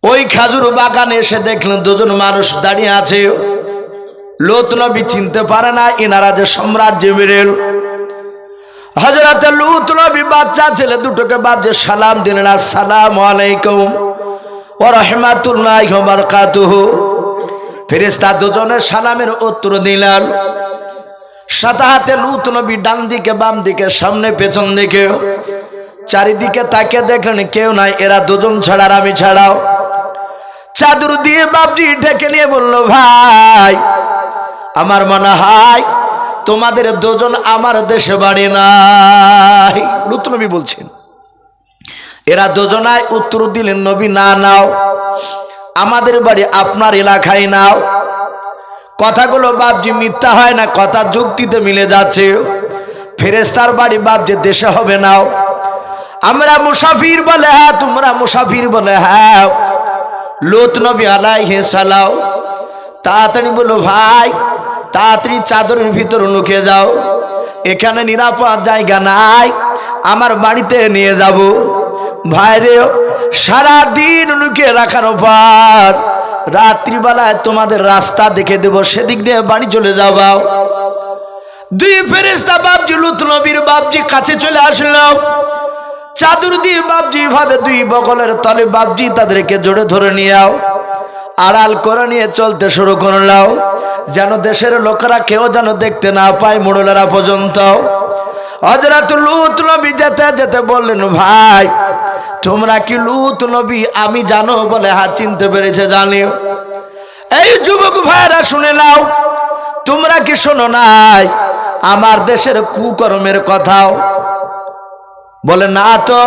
ওই খাজুর বাগানে এসে দেখলেন 2জন মানুষ দাঁড়িয়ে আছে। লূত নবী চিনতে পারে না এনারা যে সম্রাট জিবরিল। হযরত লূত নবী বাচ্চা ছেলে 2টোকে বাপজি সালাম দিলেন, আসসালামু আলাইকুম ওয়া রাহমাতুল্লাহি ওয়া বারাকাতুহু। ফেরেশতা 2জনের সালামের উত্তর দিলেন। সাথে হাতে লূত নবী ডান দিকে বাম দিকে সামনে পেছন দিকে চারিদিকে তাকে দেখলেন কেউ নাই, এরা 2জন ছাড়া আর আমি ছাড়াও। চাদর দিয়ে বাপজি ঢেকে নিয়ে বলল, ভাই, আমার মনে হয় তোমাদের 2জন আমার দেশে বাড়ি নাই। লূত নবী বলছেন। এরা 2জনায় উত্তর দিলেন, নবী, না, নাও, আমাদের বাড়ি আপনার এলাকায় নাও। কথাগুলো বাপজি মিথ্যা হয় না, কথা যুক্তিতে মিলে যাচ্ছে। ফেরেশতার বাড়ি বাপজি দেশে হবে নাও, আমরা মুসাফির বলে হ্যাঁ, তোমরা মুসাফির বলে হ্যাঁ। লূত নবী আলাইহিস সালাম তাড়াতাড়ি বলল, ভাই, তাড়াতাড়ি চাদরের ভিতর লুকিয়ে যাও, এখানে নিরাপদ জায়গা নাই, আমার বাড়িতে নিয়ে যাব। ভাইরে, সারাদিন লুকিয়ে রাখার পর রাত্রিবেলায় তোমাদের রাস্তা দেখে দেব, সেদিক দিয়ে বাড়ি চলে যাও। 2 ফেরেশতা বাপজি লূত নবীর বাপজি কাছে চলে আসলো। চাদর দিয়ে বাপজি ভাবে 2 বগলের তলে বাপজি তাদেরকে জোরে ধরে নিয়েও আড়াল করে নিয়ে চলতে শুরু করলো, যেন দেশের লোকেরা কেউ যেন দেখতে না পায়, মুরুলেরা পর্যন্ত। হযরত লূত নবী যেতে যেতে বললেন, ভাই, তোমরা কি লূত নবী আমি জানো? বলে, হ্যাঁ, চিনতে পেরেছে, জানি। এই যুবক ভাইরা শুনে নাও, তোমরা কি শোনো নাই আমার দেশের কুকর্মের কথাও? বলে, না তো,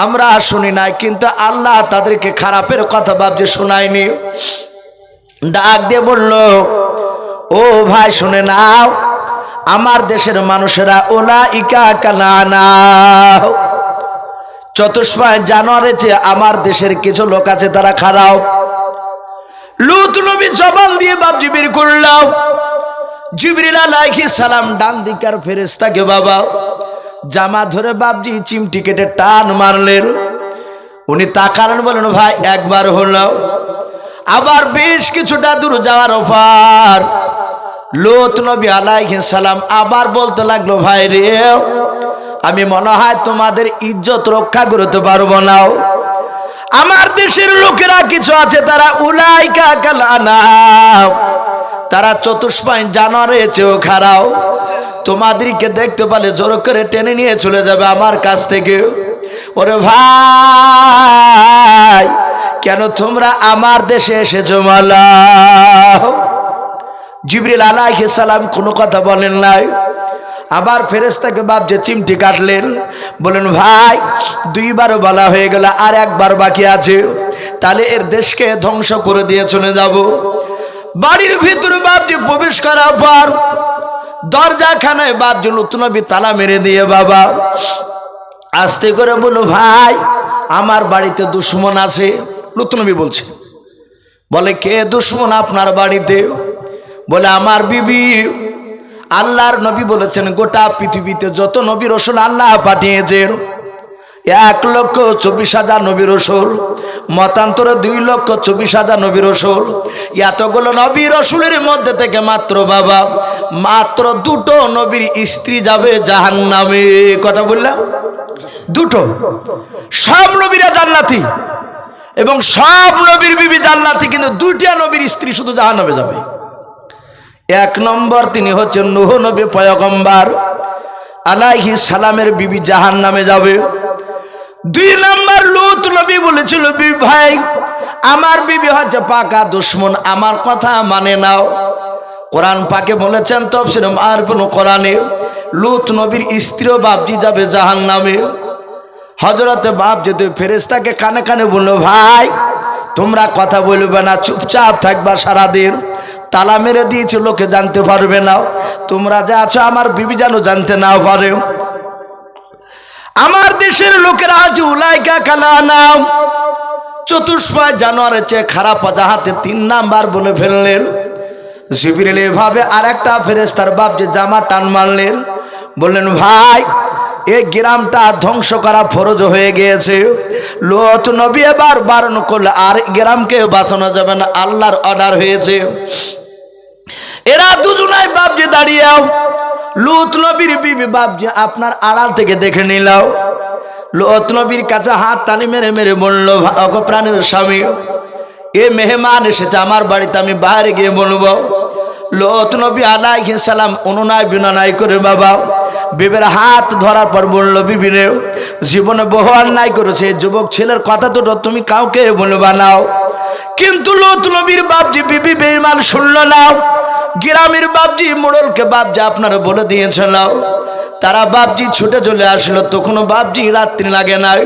আমরা শুনি নাই, কিন্তু আল্লাহ তাদেরকে খারাপের কথা ভাবছে শোনায়নি। ডাক দিয়ে বলল, ও ভাই, শুনে নাও, আমার দেশের মানুষেরা উলাইকা কালানা, চতুষ্পয় জানোয়ারের চেয়ে আমার দেশের কিছু লোক আছে, তারা খারাপ। লূত নবী জবান দিয়ে বাপজি বের করলাম। জিবরিল আলাইহিস সালাম ডান দিকের ফেরেশতাকে বাবা জামা ধরে বাপজি চিমটি কেটে টান মারলেন। উনি তাকালেন, বলেন, ভাই, একবার হলো। আবার বেশ কিছুটা দূর যাওয়ার পর লূত নবী আলাইহিস সালাম আবার বলতে লাগলো, ভাই রে, আমি মনে হয় তোমাদের ইজ্জত রক্ষা করতে পারবো না। আমার দেশের লোকেরা কিছু আছে, তারা উলাইকা কাল আনাম, তারা চতুষ্পায় জানোয়ারের চেয়েও খারাপ। তোমাদেরকে দেখতে পেলে জোর করে টেনে নিয়ে চলে যাবে আমার কাছ থেকে। ওরে ভাই, কেন তোমরা আমার দেশে এসেছো? মালা জিবরিল আলাইহিস সালাম কোনো কথা বলেন নাই। আবার ফেরেশতাকে বাপ যে চিমটি কাটলেন, বলেন ভাই, দুইবারও বলা হয়ে গেল, আর একবার বাকি আছে, তাহলে এর দেশকে ধ্বংস করে দিয়ে চলে যাব। বাড়ির ভিতরে বাপ যে প্রবেশ করার পর দরজাখানায় বাপ যে লূত নবী তালা মেরে দিয়ে বাবা আস্তে করে বলো, ভাই আমার বাড়িতে দুশমন আছে। লূত নবী বলছে, বলে কে দুশমন আপনার বাড়িতে? বলে আমার বিবি। আল্লাহর নবী বলেছেন, গোটা পৃথিবীতে যত নবী রাসূল আল্লাহ পাঠিয়েছেন 1,24,000 নবী রাসূল, মতান্তরে 2,24,000 নবী রাসূল। এতগুলো নবী রাসূলের মধ্যে থেকে মাত্র দুটো নবীর স্ত্রী যাবে জাহান্নামে। কথা বললাম, দুটো। সব নবীরা জান্নাতি এবং সব নবীর বিবি জান্নাতি, কিন্তু দুইটা নবীর স্ত্রী শুধু জাহান্নামে যাবে। এক নম্বর, তিনি হচ্ছেন নূহ নবী পয়গম্বর আলাইহিস সালামের বিবি জাহান্নামে যাবে। 2 নম্বর, লূত নবী বলেছিল, ভাই আমার বিবি হচ্ছে পাকা দুশমন, আমার কথা মানে নাও। কোরআন পাকে বলেছেন তাফসীরে মারিফুল কোরআনে, লূত নবীর স্ত্রী বাপজি যাবে জাহান্নামে। হযরতে বাপ যে ফেরেশতাকে কানে কানে বলল, ভাই তোমরা কথা বলবে না, চুপচাপ থাকবা সারাদিন, তালা মেরে দিয়েছে, লোকে জানতে পারবে না, তোমরা যা আছো আমার বিবি যেন জানতে না পারে। আমার দেশের লোকেরা আজ উলাইকা কালা নাম, চতুষ্পায় জানোয়ারের চেয়ে খারাপ, যাহাতে 3 নাম্বার বলে ফেললেন। জিবরিল এভাবে আর একটা ফেরেশতার বাপ যে জামা টান মারলেন, বললেন, ভাই এই গ্রামটা ধ্বংস করা ফরজ হয়ে গিয়েছে। লূত নবী এবার বারণ করলে আর গ্রামকে বাঁচানো যাবে না, আল্লাহর অর্ডার হয়েছে। এরা দুজনাই বাপ যে দাঁড়িয়ে, লূত নবীর বিবি বাপ যে আপনার আড়াল থেকে দেখে নিলাও। লূত নবীর কাছে হাত তালি মেরে মেরে বলল, প্রাণের স্বামী, এ মেহমান এসেছে আমার বাড়িতে, আমি বাইরে গিয়ে বলবো। লূত নবী আলাইহিস সালাম অনুনয় বিনয় করে বাবা বিবির হাত ধরার পর বলল, বিবি রে, জীবনে বহু অন্যায় করেছে, যুবক ছেলের কথা দুটো তুমি কাউকে বলবা নাও। কিন্তু লূত নবীর বাপজি বিবি বেঈমান শুনল না। গ্রামের বাপজি মোড়লকে বাপজি আপনারা বলে দিয়েছিল, তারা বাপজি ছুটে চলে আসলো। তখনও বাপজি রাত্রি লাগে নাই,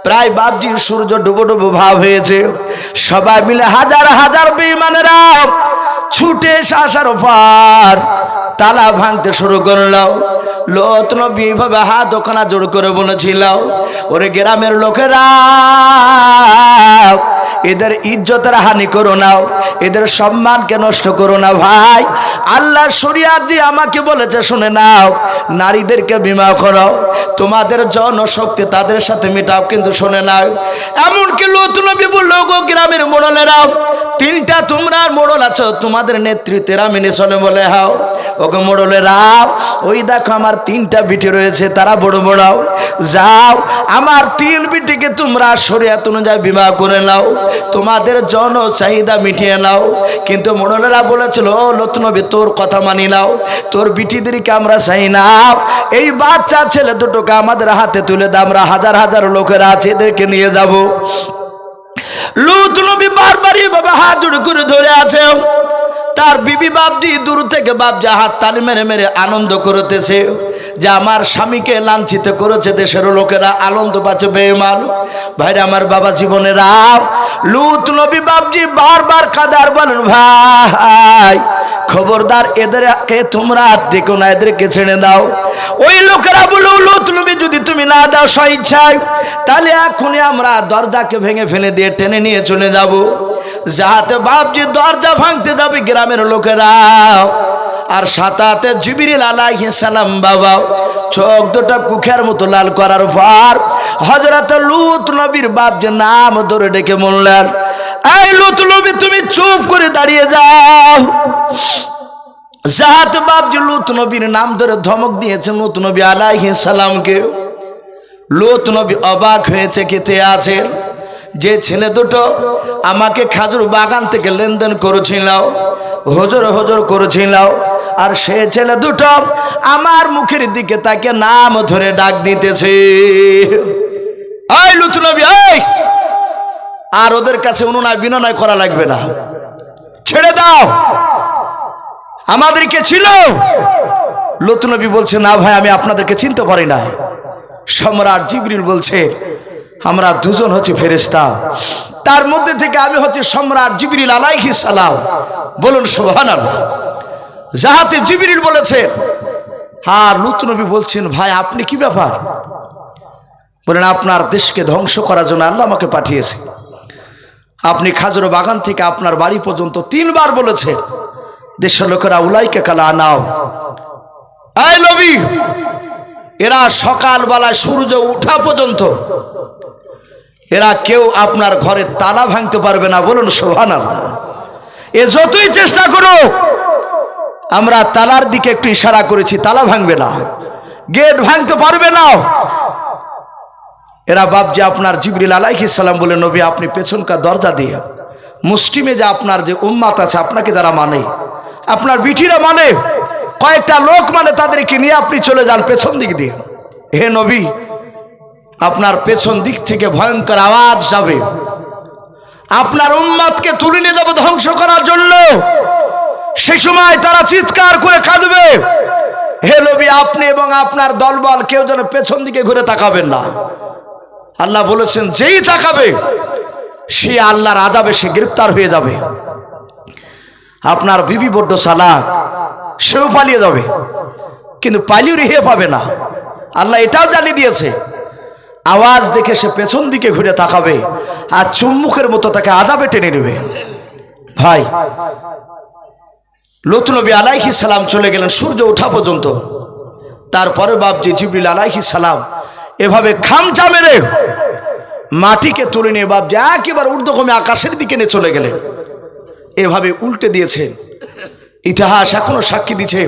প্রায় বাপজি সূর্য ডুবো ডুবো ভাব হয়েছে। সবাই মিলে হাজার হাজার বেঈমানেরা ছুটে আসার পর তালা ভাঙতে শুরু করল। লূত নবী এইভাবে হাত ওখানা জোড় করে বলেছিল, ওরে গ্রামের লোকেরা, এদের ইজ্জতের হানি করো না, এদের সম্মানকে নষ্ট করো না। ভাই আল্লাহ শরিয়াত যে আমাকে বলেছে শুনে নাও, নারীদেরকে বিবাহ করো, তোমাদের জনশক্তি তাদের সাথে মেটাও, কিন্তু শুনে নাও। এমনকি লূত নবী বলল, গো গ্রামের মোড়লেরা, 3টা তোমরা মোড়ল আছো, তোমাদের নেতৃত্বেরা মেনে চলে বলে, হাও ওগো মোড়লেরা, ওই দেখো আমার 3টা বিটি রয়েছে, তারা বড় বড়াও, যাও আমার 3 বিটিকে তোমরা শরিয়াত অনুযায়ী বিবাহ করে নাও, তোমাদের জন চাহিদা মিটিয়ে নাও। কিন্তু মোড়লেরা বলেছিল, ও লূত নবী, তোর কথা মানি নাও, তোর বিটিদেরকে আমরা চাই না, এই বাচ্চা ছেলে দুটোকে আমাদের হাতে তুলে দাও, আমরা হাজার হাজার লোকেরা আছে, এদেরকে নিয়ে যাব। লূত নবী বারবার এভাবে হাত জোড় করে ধরে আছে। তার বিবি বাপজি দূর থেকে বাপজি হাত তালি মেরে মেরে আনন্দ করতেছে যে আমার স্বামীকে লাঞ্ছিত করেছে দেশের লোকেরা, আনন্দ পাচ্ছে বেঈমান। ভাইরা আমার বাবা জীবনেরা, লূত নবী বাপজি বারবার কাঁদার বলেন, ভাই খবরদার, এদেরকে তোমরা দেখো না, এদেরকে ছেড়ে দাও। ওই লোকেরা বলল, লূত নবী যদি তুমি না দাও স্বইচ্ছায়, তাহলে এখনই আমরা দরজাকে ভেঙে ফেলে দিয়ে টেনে নিয়ে চলে যাব। যাতে বাপজি দরজা ভাঙতে যাবে গ্রামের লোকেরা, আর সাথে জিবরিল আলাইহিস সালাম বাবা চোখ দুটো কুখের মতো লাল করার পর হযরত লূত নবীর বাপ যে নাম ধরে ডেকে বললেন, এই লূত নবী, তুমি চুপ করে দাঁড়িয়ে যাও। জাহাত বাপজি লূত নবীর নাম ধরে ধমক দিয়েছে লূত নবী আলাইহিস সালামকে। লূত নবী অবাক হয়েছে, কেতে আছেন যে ছেলে দুটো আমাকে খাজুর বাগান থেকে লেনদেন করেছিল, হজর হজর করেছিল, আর সে ছেলে দুটো আমার মুখের দিকে তাকে নাম ধরে ডাক দিতেছে। এই লূত নবী, এই আর ওদের কাছে অনুনয় বিনয় করা লাগবে না, ছেড়ে দাও, আমাদেরকে ছিল। লূত নবী বলছে, না ভাই, আমি আপনাদেরকে চিনতে পারি না। সম্রাট জিবরিল বলছে, আমরা দুজন হচ্ছে ফেরেশতা, তার মধ্যে থেকে আমি হচ্ছে সম্রাট জিবরিল আলাইহিস সালাম। বলুন সুবহানাল্লাহ। জাহাতে জিবরিল বলেছেন। আর লূত নবী বলছেন, ভাই আপনি কি ব্যাপার? বলেন, আপনার দেশকে ধ্বংস করার জন্য আল্লাহ আমাকে পাঠিয়েছে। আপনি খাজুর বাগান থেকে আপনার বাড়ি পর্যন্ত 3 বার বলেছেন দেশের লোকেরা উলাইকা কালা নাও। এই নবী, এরা সকালবেলায় সূর্য ওঠা পর্যন্ত এরা কেউ আপনার ঘরের তালা ভাঙতে পারবে না। বলুন সুবহানাল্লাহ। এ যতই চেষ্টা করুক, আমরা তালার দিকে একটু ইশারা করেছি, তালা ভাঙবে না, গেট ভাঙতে পারবে না। এরা বাপজি আপনার জিবরিল আলাইহিস সালাম বলে, নবী আপনি পেছনকার দরজা দিয়ে মুসলিমে যে আপনার যে উম্মাত আছে, আপনাকে যারা মানে, আপনার বিটিরা মানে, কয়েকটা লোক মানে, তাদেরকে নিয়ে আপনি চলে যান পেছন দিক দিয়ে। হে নবী, আপনার পেছন দিক থেকে ভয়ঙ্কর আওয়াজ যাবে, আপনার উম্মাতকে তুলে নিয়ে যাবে ধ্বংস করার জন্য। সে সময় তারা চিৎকার করে কাঁদবে। হে নবী, আপনি এবং আপনার দলবল কেউ যেন পেছন দিকে ঘুরে তাকাবেন না। আল্লাহ বলেছেন, যেই তাকাবে সে আল্লাহর আযাবে সে গ্রেফতার হয়ে যাবে। আপনার বিবি বড্ড চালাক, সেও পালিয়ে যাবে, কিন্তু পালিয়ে রেহে পাবে না। আল্লাহ এটাও জানিয়ে দিয়েছে, আওয়াজ দেখে সে পেছন দিকে ঘুরে তাকাবে আর চুম্বুকের মতো তাকে আযাবে টেনে নেবে। ভাই, লূত নবী আলাইহিস সালাম চলে গেলেন সূর্য ওঠা পর্যন্ত। তারপরে বাপজি জিবরিল আলাইহিস সালাম এভাবে খামচা মেরে মাটিকে তুলে নিয়ে বাপজি একেবারে ঊর্ধ্বগামী আকাশের দিকে নিয়ে চলে গেলেন। এভাবে উল্টে দিয়েছেন। ইতিহাস এখনো সাক্ষী দিচ্ছে,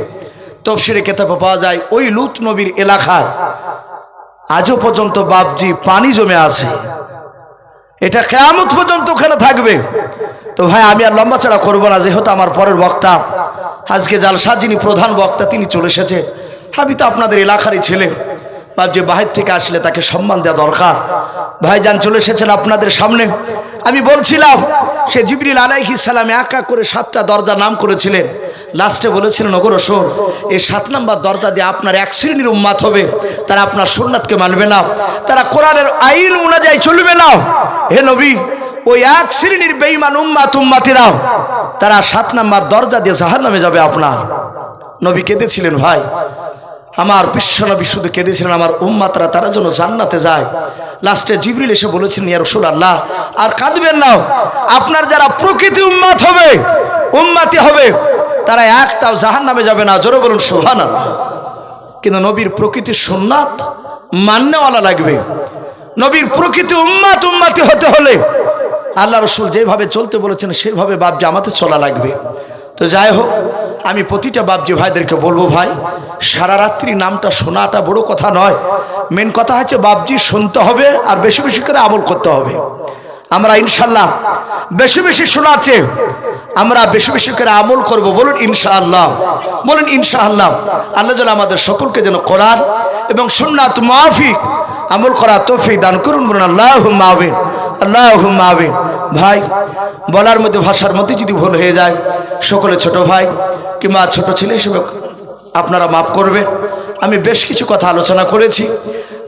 তাফসীরে কিতাবে পাওয়া যায়, ওই লূত নবীর এলাকায় আজও পর্যন্ত বাপজি পানি জমে আছে। এটা কিয়ামত পর্যন্ত ওখানে থাকবে। তো ভাই, আমি আর লম্বা চড়া করবো না, যেহেতু আমার পরের বক্তা আজকে জালসা যিনি প্রধান বক্তা তিনি চলে এসেছে। আমি তো আপনাদের এলাকারই ছেলে, বাপজি বাহির থেকে আসলে তাকে সম্মান দেওয়া দরকার। ভাইজান চলে এসেছেন আপনাদের সামনে। আমি বলছিলাম, সে জিবরিল আলাইহিস সালাম একা করে 7টা দরজা নাম করেছিলেন। লাস্টে বলেছিলেন, ওগো রাসূল, এই 7 নম্বর দরজা দিয়ে আপনার এক শ্রেণীর উম্মাত হবে, তারা আপনার সুন্নাতকে মানবে না, তারা কোরআনের আইন অনুযায়ী চলবে না। হে নবী, ওই এক শ্রেণীর বেঈমান উম্মাতিরা তারা 7 নম্বর দরজা দিয়ে জাহান্নামে যাবে। আপনার নবী কেঁদেছিলেন। ভাই, আমার বিশ্বনবী শুধু কেঁদেছিলেন, আমার উম্মাতরা তারা যেন জান্নাতে যায়। লাস্টে জিবরিল এসে বলেছেন, ইয়া রাসূলুল্লাহ, আর কাঁদবেন না, আপনার যারা প্রকৃতি উম্মাত হবে, উম্মাতি হবে, তারা একটাও জাহান্নামে যাবে না। জোরে বলুন সুবহানাল্লাহ। কিন্তু নবীর প্রকৃতি সুন্নাত মাননেওয়ালা লাগবে। নবীর প্রকৃতি উম্মাতি হতে হলে আল্লাহ রাসূল যেভাবে চলতে বলেছেন সেভাবে বাপজি আমাদের চলা লাগবে। তো যাই হোক, আমি প্রতিটা বাপজি ভাইদেরকে বলবো, ভাই সারা রাত্রি নামটা শোনাটা বড় কথা নয়, মেন কথা হচ্ছে বাপজি শুনতে হবে আর বেশি বেশি করে আমল করতে হবে। আমরা ইনশাআল্লাহ বেশি বেশি শোনাচ্ছে, আমরা বেশি বেশি করে আমল করব। বলুন ইনশাআল্লাহ, বলুন ইনশাআল্লাহ। আল্লাহ যেন আমাদের সকলকে যেন কোরআন এবং সুন্নাত মুআফিক আমল করা তৌফিক দান করুন। বলুন আল্লাহুম্মা আমিন, আল্লাহুম্মা আমিন। ভাই, বলার মধ্যে ভাষার মধ্যে যদি ভুল হয়ে যায়, সকলে ছোট ভাই কিংবা ছোট ছেলে হিসেবে আপনারা মাফ করবেন। আমি বেশ কিছু কথা আলোচনা করেছি।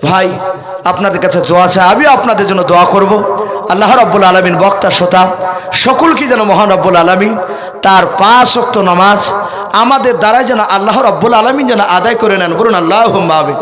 ভাই, আপনাদের কাছে দোয়া চাই, আমিও আপনাদের জন্য দোয়া করব। আল্লাহ রাব্বুল আলামিন বক্তা শ্রোতা সকলকে যেন মহান রাব্বুল আলামিন তার 5 ওয়াক্ত নামাজ আমাদের দ্বারাই যেন আল্লাহ রাব্বুল আলামিন যেন আদায় করে নেন। বলুন আল্লাহুম্মা আমিন।